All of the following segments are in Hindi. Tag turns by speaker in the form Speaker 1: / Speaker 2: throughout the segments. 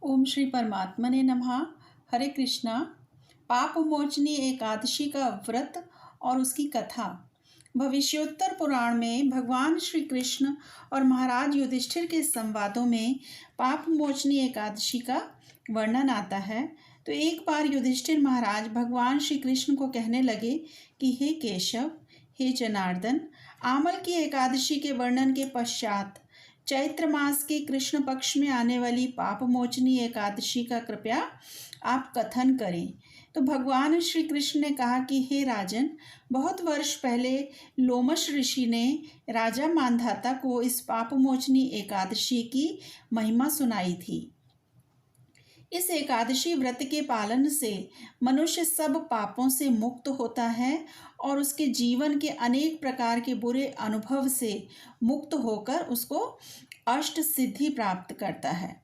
Speaker 1: ओम श्री परमात्मने नमः। हरे कृष्णा। पाप मोचनी एकादशी का व्रत और उसकी कथा। भविष्योत्तर पुराण में भगवान श्री कृष्ण और महाराज युधिष्ठिर के संवादों में पाप मोचनी एकादशी का वर्णन आता है। तो एक बार युधिष्ठिर महाराज भगवान श्री कृष्ण को कहने लगे कि हे केशव, हे जनार्दन, आमल की एकादशी के वर्णन के पश्चात चैत्र मास के कृष्ण पक्ष में आने वाली पाप मोचनी एकादशी का कृपया आप कथन करें। तो भगवान श्री कृष्ण ने कहा कि हे राजन, बहुत वर्ष पहले लोमश ऋषि ने राजा मांधाता को इस पाप मोचनी एकादशी की महिमा सुनाई थी। इस एकादशी व्रत के पालन से मनुष्य सब पापों से मुक्त होता है और उसके जीवन के अनेक प्रकार के बुरे अनुभव से मुक्त होकर उसको अष्ट सिद्धि प्राप्त करता है।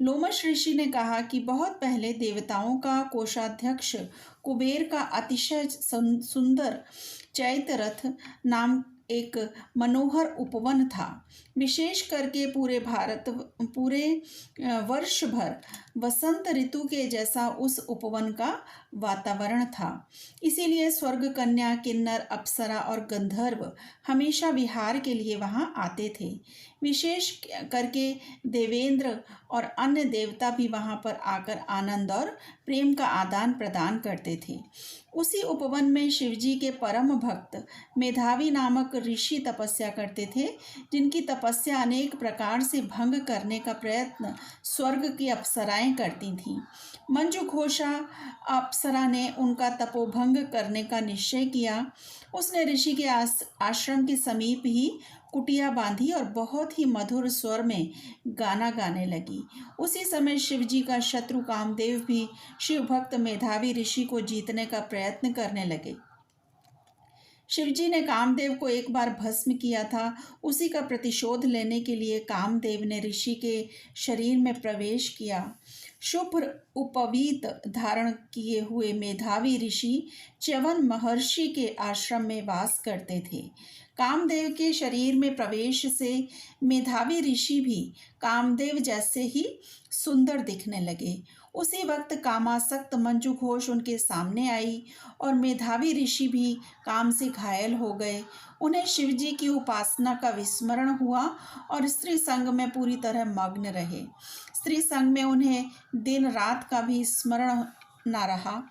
Speaker 1: लोमश ऋषि ने कहा कि बहुत पहले देवताओं का कोषाध्यक्ष कुबेर का अतिशय सुंदर चैत्य रथ नाम एक मनोहर उपवन था। विशेष करके पूरे वर्ष भर वसंत ऋतु के जैसा उस उपवन का वातावरण था। इसीलिए स्वर्ग कन्या, किन्नर, अप्सरा और गंधर्व हमेशा विहार के लिए वहाँ आते थे। विशेष करके देवेंद्र और अन्य देवता भी वहाँ पर आकर आनंद और प्रेम का आदान प्रदान करते थे। उसी उपवन में शिवजी के परम भक्त मेधावी नामक ऋषि तपस्या करते थे, जिनकी तपस्या अनेक प्रकार से भंग करने का प्रयत्न स्वर्ग की अप्सराएं करती थीं। मंजू घोषा अप्सरा ने उनका तपोभंग करने का निश्चय किया। उसने ऋषि के आश्रम के समीप ही कुटिया बांधी और बहुत ही मधुर स्वर में गाना गाने लगी। उसी समय शिवजी का शत्रु कामदेव भी शिव भक्त मेधावी ऋषि को जीतने का प्रयत्न करने लगे। शिवजी ने कामदेव को एक बार भस्म किया था। उसी का प्रतिशोध लेने के लिए कामदेव ने ऋषि के शरीर में प्रवेश किया। शुभ्र उपवीत धारण किए हुए मेधावी ऋषि च्यवन महर्षि के आश्रम में वास करते थे। कामदेव के शरीर में प्रवेश से मेधावी ऋषि भी कामदेव जैसे ही सुंदर दिखने लगे। उसी वक्त कामासक्त मंजू घोष उनके सामने आई और मेधावी ऋषि भी काम से घायल हो गए। उन्हें शिवजी की उपासना का विस्मरण हुआ और स्त्री संग में पूरी तरह मग्न रहे। स्त्री संग में उन्हें दिन रात का भी स्मरण न रहा।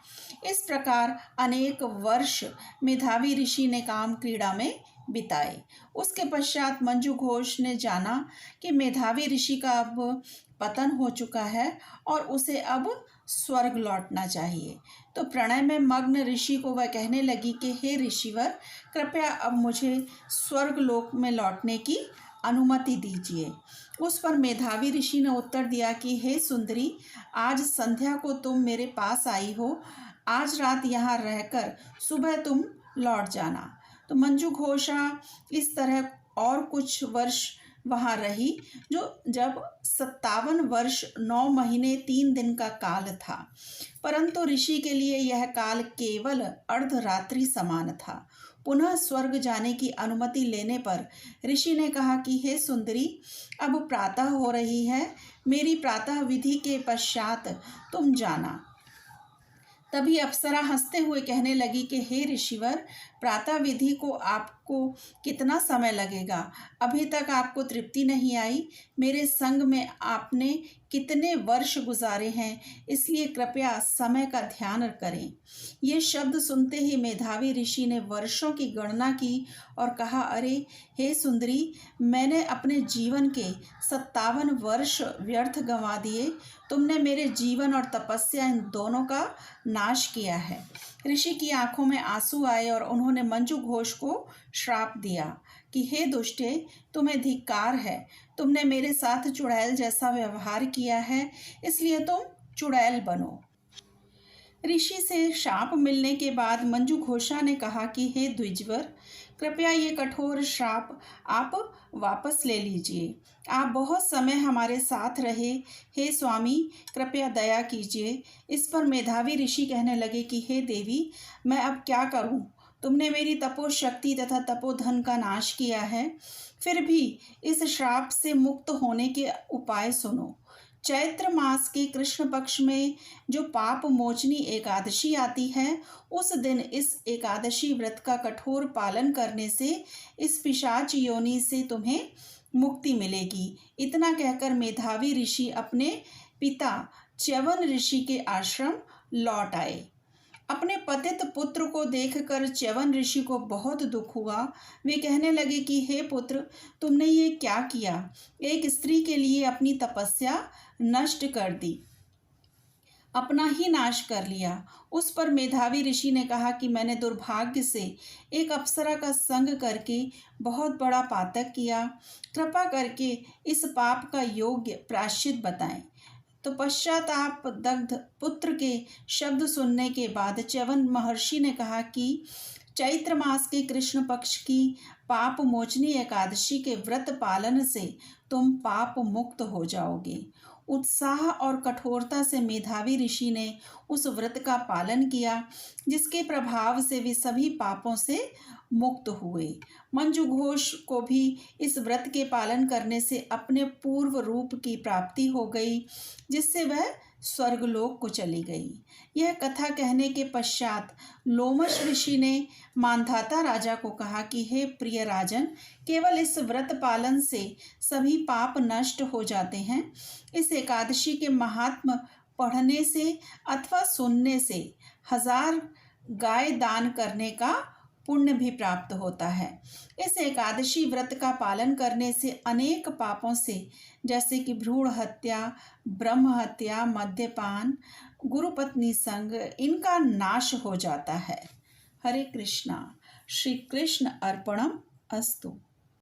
Speaker 1: इस प्रकार अनेक वर्ष मेधावी ऋषि ने काम क्रीड़ा में बिताए। उसके पश्चात मंजू घोष ने जाना कि मेधावी ऋषि का अब पतन हो चुका है और उसे अब स्वर्ग लौटना चाहिए। तो प्रणय में मग्न ऋषि को वह कहने लगी कि हे ऋषिवर, कृपया अब मुझे स्वर्ग लोक में लौटने की अनुमति दीजिए। उस पर मेधावी ऋषि ने उत्तर दिया कि हे सुंदरी, आज संध्या को तुम मेरे पास आई हो, आज रात यहाँ रहकर सुबह तुम लौट जाना। तो मंजू घोषा इस तरह और कुछ वर्ष वहाँ रही, जो जब 57 वर्ष 9 महीने 3 दिन का काल था। परंतु ऋषि के लिए यह काल केवल अर्धरात्रि समान था। पुनः स्वर्ग जाने की अनुमति लेने पर ऋषि ने कहा कि हे सुंदरी, अब प्रातः हो रही है, मेरी प्रातः विधि के पश्चात तुम जाना। तभी अप्सरा हंसते हुए कहने लगी कि हे ऋषिवर, प्रातः विधि को आपको कितना समय लगेगा? अभी तक आपको तृप्ति नहीं आई। मेरे संग में आपने कितने वर्ष गुजारे हैं, इसलिए कृपया समय का ध्यान करें। ये शब्द सुनते ही मेधावी ऋषि ने वर्षों की गणना की और कहा, अरे हे सुंदरी, मैंने अपने जीवन के 57 वर्ष व्यर्थ गंवा दिए। तुमने मेरे जीवन और तपस्या इन दोनों का नाश किया है। ऋषि की आंखों में आंसू आए और उन्होंने मंजू घोष को श्राप दिया कि हे दुष्टे, तुम्हें धिक्कार है। तुमने मेरे साथ चुड़ैल जैसा व्यवहार किया है, इसलिए तुम चुड़ैल बनो। ऋषि से शाप मिलने के बाद मंजू घोषा ने कहा कि हे द्विजवर, कृपया ये कठोर श्राप आप वापस ले लीजिए। आप बहुत समय हमारे साथ रहे, हे स्वामी, कृपया दया कीजिए। इस पर मेधावी ऋषि कहने लगे कि हे देवी, मैं अब क्या करूं? तुमने मेरी तपोशक्ति तथा तपोधन का नाश किया है, फिर भी इस श्राप से मुक्त होने के उपाय सुनो। चैत्र मास के कृष्ण पक्ष में जो पाप मोचनी एकादशी आती है, उस दिन इस एकादशी व्रत का कठोर पालन करने से इस पिशाच योनि से तुम्हें मुक्ति मिलेगी। इतना कहकर मेधावी ऋषि अपने पिता च्यवन ऋषि के आश्रम लौट आए। अपने पतित पुत्र को देखकर च्यवन ऋषि को बहुत दुख हुआ। वे कहने लगे कि हे पुत्र, तुमने ये क्या किया? एक स्त्री के लिए अपनी तपस्या नष्ट कर दी, अपना ही नाश कर लिया। उस पर मेधावी ऋषि ने कहा कि मैंने दुर्भाग्य से एक अप्सरा का संग करके बहुत बड़ा पातक किया। कृपा करके इस पाप का योग्य प्रायश्चित बताएं। तो पश्चाताप दग्ध पुत्र के शब्द सुनने के बाद च्यवन महर्षि ने कहा कि चैत्र मास के कृष्ण पक्ष की पाप मोचनी एकादशी के व्रत पालन से तुम पाप मुक्त हो जाओगे। उत्साह और कठोरता से मेधावी ऋषि ने उस व्रत का पालन किया, जिसके प्रभाव से वे सभी पापों से मुक्त हुए। मंजू घोष को भी इस व्रत के पालन करने से अपने पूर्व रूप की प्राप्ति हो गई, जिससे वह स्वर्गलोक को चली गई। यह कथा कहने के पश्चात लोमश ऋषि ने मांधाता राजा को कहा कि हे प्रिय राजन, केवल इस व्रत पालन से सभी पाप नष्ट हो जाते हैं। इस एकादशी के महात्म पढ़ने से अथवा सुनने से 1000 गाय दान करने का पुण्य भी प्राप्त होता है। इस एकादशी व्रत का पालन करने से अनेक पापों से, जैसे कि भ्रूण हत्या, ब्रह्म हत्या, मद्यपान, गुरुपत्नी संग, इनका नाश हो जाता है। हरे कृष्णा। श्री कृष्ण अर्पणम अस्तु।